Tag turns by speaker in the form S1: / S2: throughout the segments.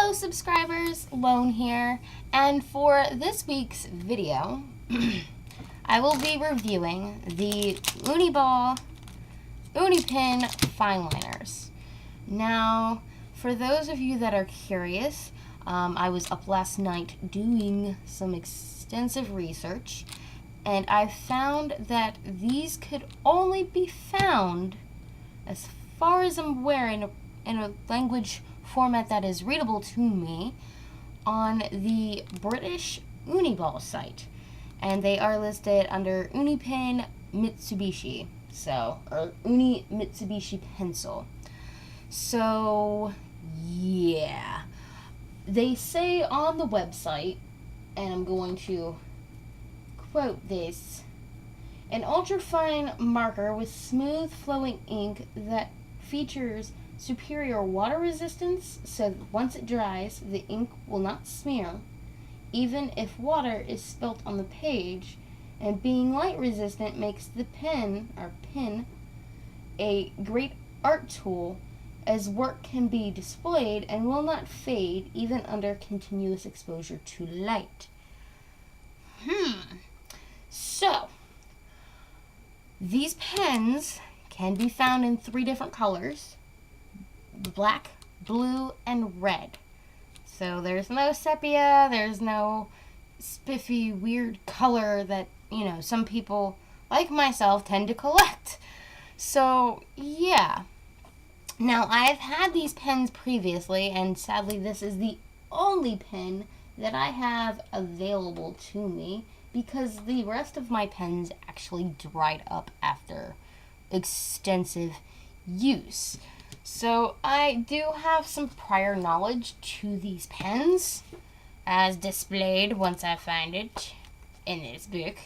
S1: Hello subscribers, Lone here, and for this week's video, I will be reviewing the Uniball Unipin Fineliners. Now, for those of you that are curious, I was up last night doing some extensive research, and I found that these could only be found, as far as I'm aware, in a language format that is readable to me, on the British Uniball site. And they are listed under Unipin Mitsubishi, or Uni Mitsubishi Pencil. So, yeah. They say on the website, and I'm going to quote this, an ultra-fine marker with smooth flowing ink that features superior water resistance, so that once it dries, the ink will not smear, even if water is spilt on the page, and being light resistant makes the pen a great art tool, as work can be displayed and will not fade even under continuous exposure to light. So, these pens can be found in 3 different colors: black, blue, and red. So there's no sepia, there's no spiffy, weird color that, some people, like myself, tend to collect. So, yeah. Now, I've had these pens previously, and sadly this is the only pen that I have available to me, because the rest of my pens actually dried up after extensive use. So I do have some prior knowledge to these pens, as displayed once I find it in this book.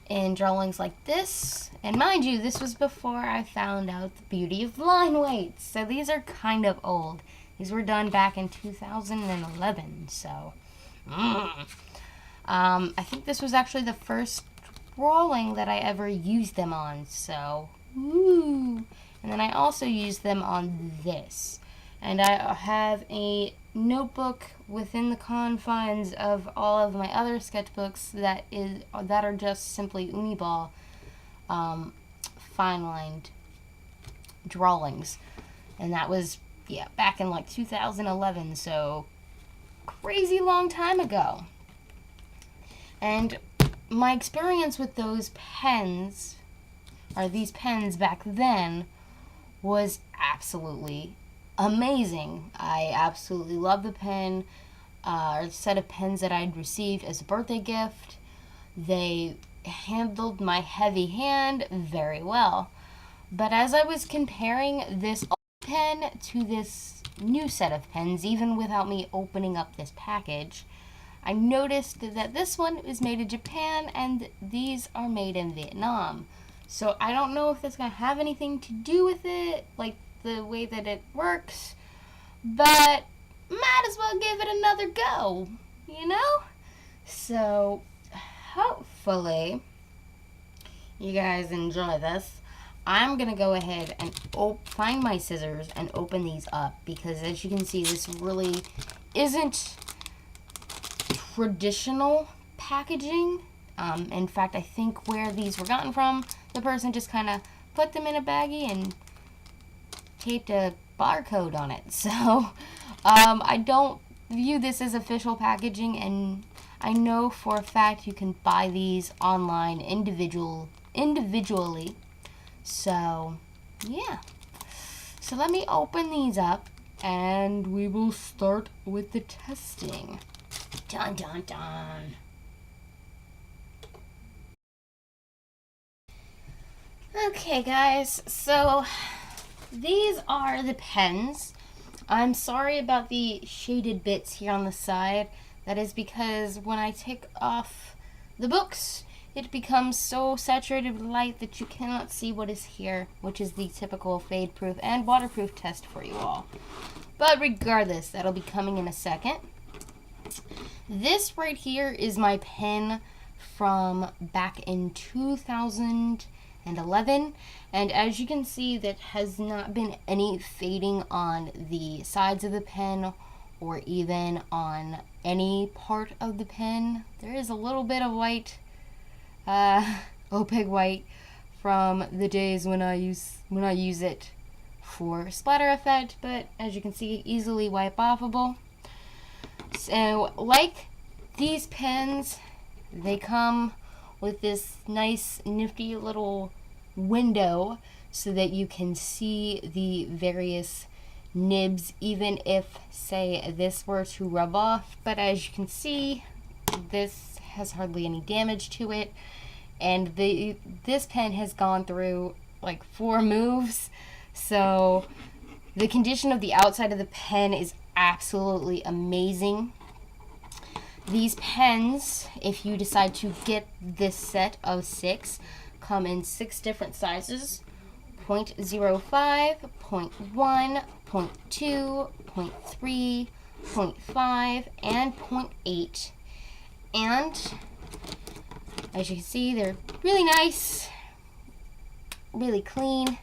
S1: In drawings like this, and mind you, this was before I found out the beauty of line weights, so these are kind of old. These were done back in 2011, so I think this was actually the first drawing that I ever used them on, so woo. And then I also used them on this, and I have a notebook within the confines of all of my other sketchbooks that are just simply Uniball fine lined drawings, and that was back in like 2011, so crazy long time ago. And my experience with those pens, or these pens back then, was absolutely amazing. I absolutely love the pen, or set of pens that I'd received as a birthday gift. They handled my heavy hand very well. But as I was comparing this old pen to this new set of pens, even without me opening up this package, I noticed that this one is made in Japan and these are made in Vietnam. So I don't know if that's going to have anything to do with it, like the way that it works, but might as well give it another go, So hopefully you guys enjoy this. I'm going to go ahead and find my scissors and open these up, because as you can see, this really isn't traditional packaging. In fact, I think where these were gotten from, the person just kind of put them in a baggie and taped a barcode on it. So I don't view this as official packaging, and I know for a fact you can buy these online individually. So yeah, so let me open these up and we will start with the testing. Dun dun dun. Okay guys, so these are the pens. I'm sorry about the shaded bits here on the side. That is because when I take off the books, it becomes so saturated with light that you cannot see what is here, which is the typical fade-proof and waterproof test for you all. But regardless, that'll be coming in a second. This right here is my pen from back in 2000 and 11. And as you can see, there has not been any fading on the sides of the pen or even on any part of the pen. There is a little bit of white, opaque white, from the days when I use it for splatter effect, but as you can see, easily wipe offable. So like these pens, they come with this nice nifty little window so that you can see the various nibs, even if, say, this were to rub off. But as you can see, this has hardly any damage to it, and this pen has gone through like 4 moves, so the condition of the outside of the pen is absolutely amazing. These pens, if you decide to get this set of 6, come in 6 different sizes: 0.05, 0.1, 0.2, 0.3, 0.5, and 0.8. And as you can see, they're really nice, really clean.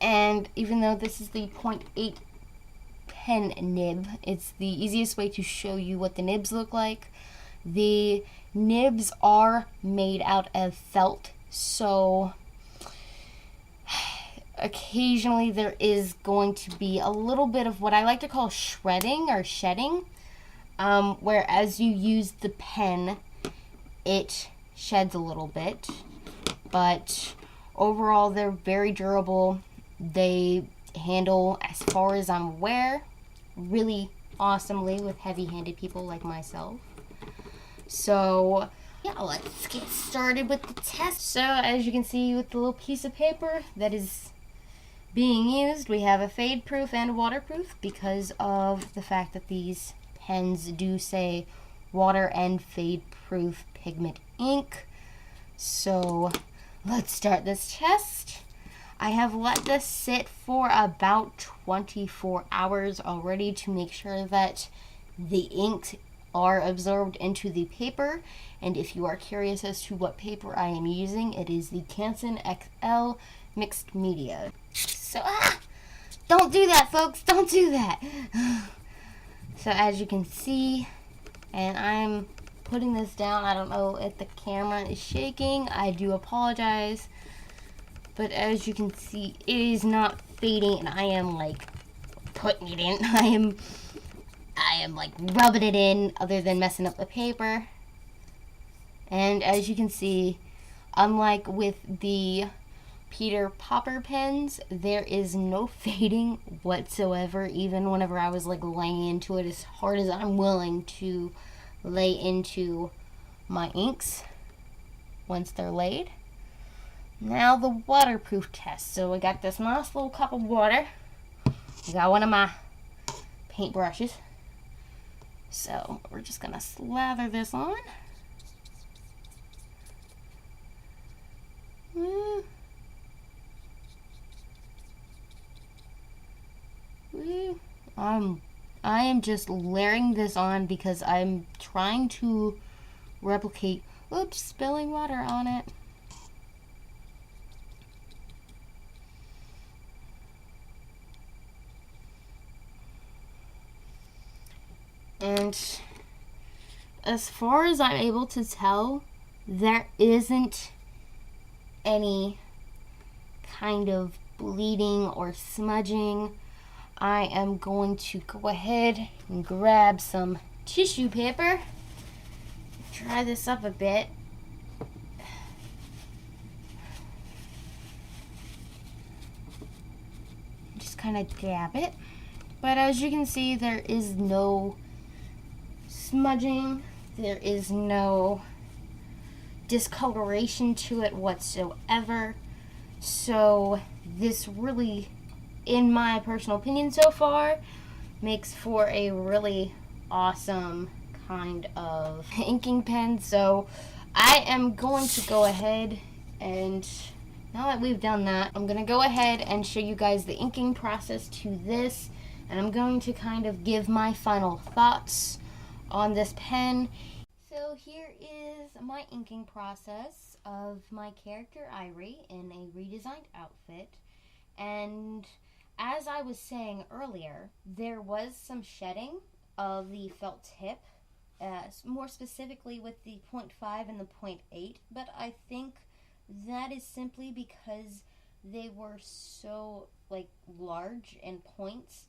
S1: And even though this is the 0.8 pen nib, it's the easiest way to show you what the nibs look like. The nibs are made out of felt, so occasionally there is going to be a little bit of what I like to call shredding or shedding, where as you use the pen, it sheds a little bit, but overall they're very durable. They handle, as far as I'm aware, really awesomely with heavy-handed people like myself. So yeah, let's get started with the test. So as you can see with the little piece of paper that is being used, we have a fade proof and waterproof because of the fact that these pens do say water and fade proof pigment ink. So let's start this test. I have let this sit for about 24 hours already to make sure that the inks are absorbed into the paper. And if you are curious as to what paper I am using, it is the Canson XL mixed media. So don't do that, folks, don't do that. So as you can see, and I'm putting this down, I don't know if the camera is shaking, I do apologize, but as you can see, it is not fading, and I am like putting it in. I am like rubbing it in, other than messing up the paper. And as you can see, unlike with the Peter Popper pens, there is no fading whatsoever, even whenever I was like laying into it as hard as I'm willing to lay into my inks once they're laid. Now the waterproof test. So we got this nice little cup of water. I got one of my paint brushes. So we're just gonna slather this on. I am just layering this on because I'm trying to replicate, oops, spilling water on it. And as far as I'm able to tell, there isn't any kind of bleeding or smudging. I am going to go ahead and grab some tissue paper, dry this up a bit. Just kind of dab it. But as you can see, there is no smudging, there is no discoloration to it whatsoever. So this really, in my personal opinion so far, makes for a really awesome kind of inking pen. So I am going to go ahead, and now that we've done that, I'm going to go ahead and show you guys the inking process to this, and I'm going to kind of give my final thoughts on this pen. So here is my inking process. of my character Irie in a redesigned outfit. And as I was saying earlier, there was some shedding of the felt tip, more specifically with the 0.5 and the 0.8, but I think that is simply because they were so large in points.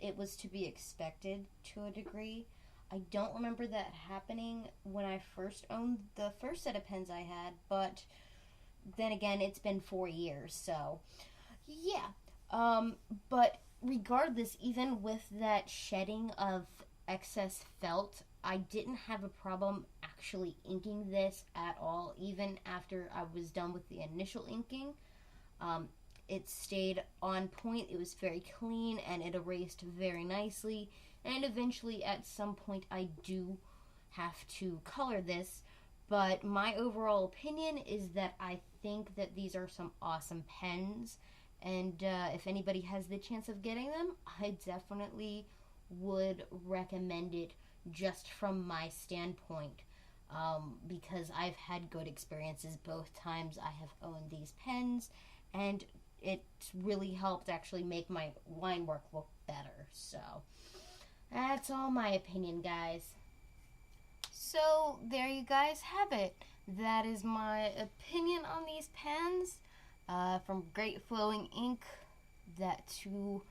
S1: It was to be expected to a degree. I don't remember that happening when I first owned the first set of pens I had, but then again, it's been 4 years, so yeah. But regardless, even with that shedding of excess felt, I didn't have a problem actually inking this at all, even after I was done with the initial inking. It stayed on point, it was very clean, and it erased very nicely. And eventually, at some point, I do have to color this, but my overall opinion is that I think that these are some awesome pens, and if anybody has the chance of getting them, I definitely would recommend it just from my standpoint, because I've had good experiences both times I have owned these pens, and it's really helped actually make my line work look better. So that's all my opinion, guys. So there you guys have it. That is my opinion on these pens, from great flowing ink that to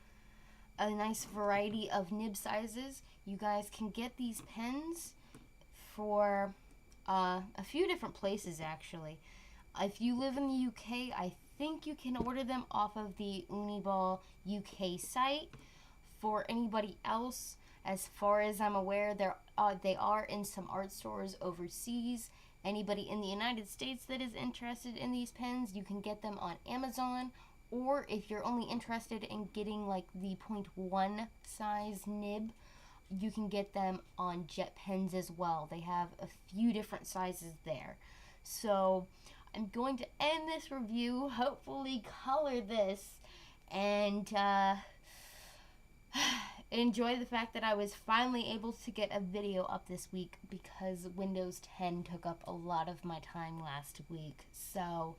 S1: a nice variety of nib sizes. You guys can get these pens for a few different places, actually. If you live in the UK, I think you can order them off of the Uniball UK site. For anybody else, as far as I'm aware, they are in some art stores overseas. Anybody in the United States that is interested in these pens, you can get them on Amazon. Or if you're only interested in getting the 0.1 size nib, you can get them on Jet Pens as well. They have a few different sizes there. So I'm going to end this review, hopefully color this, and enjoy the fact that I was finally able to get a video up this week, because Windows 10 took up a lot of my time last week. So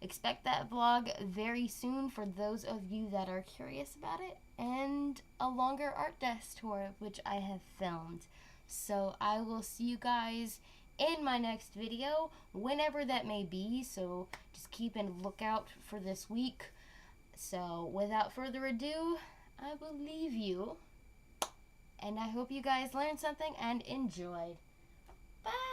S1: expect that vlog very soon for those of you that are curious about it, and a longer art desk tour, which I have filmed. So I will see you guys in my next video, whenever that may be, so just keep a lookout for this week. So without further ado, I will leave you, and I hope you guys learned something and enjoyed. Bye!